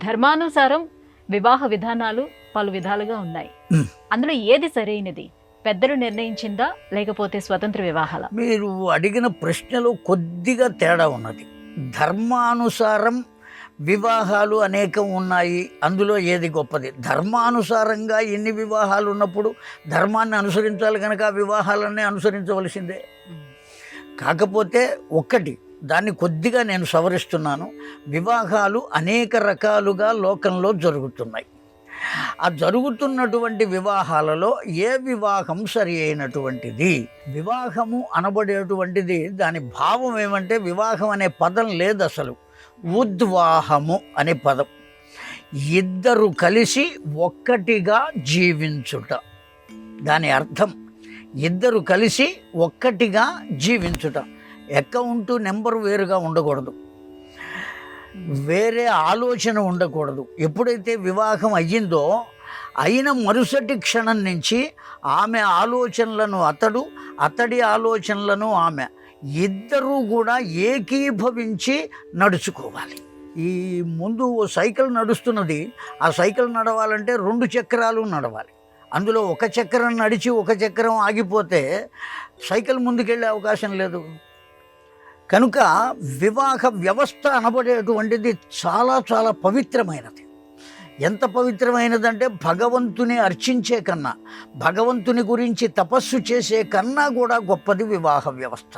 ధర్మానుసారం వివాహ విధానాలు పలు విధాలుగా ఉన్నాయి. అందులో ఏది సరైనది? పెద్దలు నిర్ణయించిందా లేకపోతే స్వతంత్ర వివాహాల? మీరు అడిగిన ప్రశ్నలో కొద్దిగా తేడా ఉన్నది. ధర్మానుసారం వివాహాలు అనేకం ఉన్నాయి, అందులో ఏది గొప్పది? ధర్మానుసారంగా ఎన్ని వివాహాలు ఉన్నప్పుడు ధర్మాన్ని అనుసరించాలి కనుక ఆ వివాహాలన్నీ అనుసరించవలసిందే. కాకపోతే ఒక్కటి దాన్ని కొద్దిగా నేను సవరిస్తున్నాను. వివాహాలు అనేక రకాలుగా లోకంలో జరుగుతున్నాయి. ఆ జరుగుతున్నటువంటి వివాహాలలో ఏ వివాహం సరి అయినటువంటిది? వివాహము అనబడేటువంటిది దాని భావం ఏమంటే, వివాహం అనే పదం లేదు అసలు, ఉద్వాహము అనే పదం. ఇద్దరు కలిసి ఒక్కటిగా జీవించుట, దాని అర్థం ఇద్దరు కలిసి ఒక్కటిగా జీవించుట. అకౌంటు నెంబర్ వేరుగా ఉండకూడదు, వేరే ఆలోచన ఉండకూడదు. ఎప్పుడైతే వివాహం అయ్యిందో అయిన మరుసటి క్షణం నుంచి ఆమె ఆలోచనలను అతడు, అతడి ఆలోచనలను ఆమె, ఇద్దరూ కూడా ఏకీభవించి నడుచుకోవాలి. ఈ ముందు ఓ సైకిల్ నడుస్తున్నది, ఆ సైకిల్ నడవాలంటే 2 చక్రాలు నడవాలి. అందులో ఒక చక్రం నడిచి ఒక చక్రం ఆగిపోతే సైకిల్ ముందుకెళ్ళే అవకాశం లేదు. కనుక వివాహ వ్యవస్థ అనబడేటువంటిది చాలా చాలా పవిత్రమైనది. ఎంత పవిత్రమైనదంటే, భగవంతుని అర్చించే కన్నా, భగవంతుని గురించి తపస్సు చేసే కన్నా కూడా గొప్పది వివాహ వ్యవస్థ.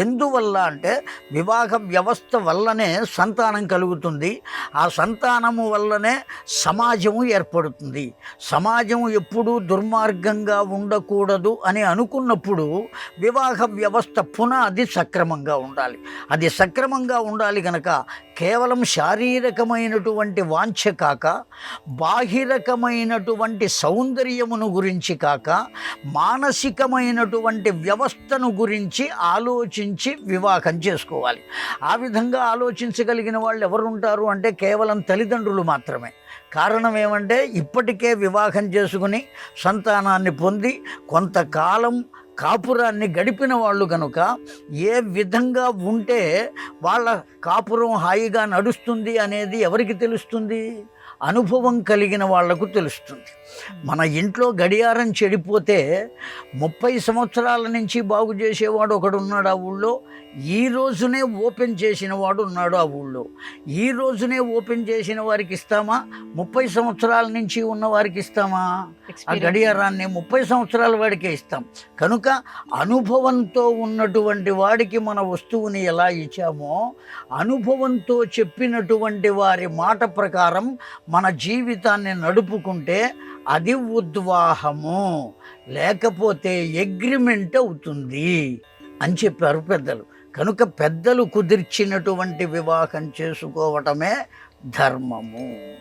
ఎందువల్ల అంటే, వివాహ వ్యవస్థ వల్లనే సంతానం కలుగుతుంది. ఆ సంతానము వల్లనే సమాజము ఏర్పడుతుంది. సమాజము ఎప్పుడూ దుర్మార్గంగా ఉండకూడదు అని అనుకున్నప్పుడు వివాహ వ్యవస్థ పునాది సక్రమంగా ఉండాలి. అది సక్రమంగా ఉండాలి కనుక కేవలం శారీరకమైనటువంటి వాంఛ కాక, బాహిరకమైనటువంటి సౌందర్యమును గురించి కాక, మానసికమైనటువంటి వ్యవస్థను గురించి ఆలోచించి వివాహం చేసుకోవాలి. ఆ విధంగా ఆలోచించగలిగిన వాళ్ళు ఎవరుంటారు అంటే కేవలం తల్లిదండ్రులు మాత్రమే. కారణం ఏమంటే, ఇప్పటికే వివాహం చేసుకుని సంతానాన్ని పొంది కొంతకాలం కాపురాన్ని గడిపిన వాళ్ళు కనుక ఏ విధంగా ఉంటే వాళ్ళ కాపురం హాయిగా నడుస్తుంది అనేది ఎవరికి తెలుస్తుంది? అనుభవం కలిగిన వాళ్లకు తెలుస్తుంది. మన ఇంట్లో గడియారం చెడిపోతే 30 సంవత్సరాల నుంచి బాగు చేసేవాడు ఒకడు ఉన్నాడు ఆ ఊళ్ళో. ఈ రోజునే ఓపెన్ చేసిన వాడు ఉన్నాడు ఆ ఊళ్ళో. ఈ రోజునే ఓపెన్ చేసిన వారికి ఇస్తామా? 30 సంవత్సరాల నుంచి ఉన్న వారికి ఇస్తామా? ఆ గడియారాన్ని 30 సంవత్సరాల వాడికే ఇస్తాం. కనుక అనుభవంతో ఉన్నటువంటి వాడికి మన వస్తువుని ఎలా ఇచ్చామో, అనుభవంతో చెప్పినటువంటి వారి మాట ప్రకారం మన జీవితాన్ని నడుపుకుంటే అది ఉద్వాహము, లేకపోతే అగ్రిమెంట్ అవుతుంది అని చెప్పారు పెద్దలు. కనుక పెద్దలు కుదిర్చినటువంటి వివాహం చేసుకోవటమే ధర్మము.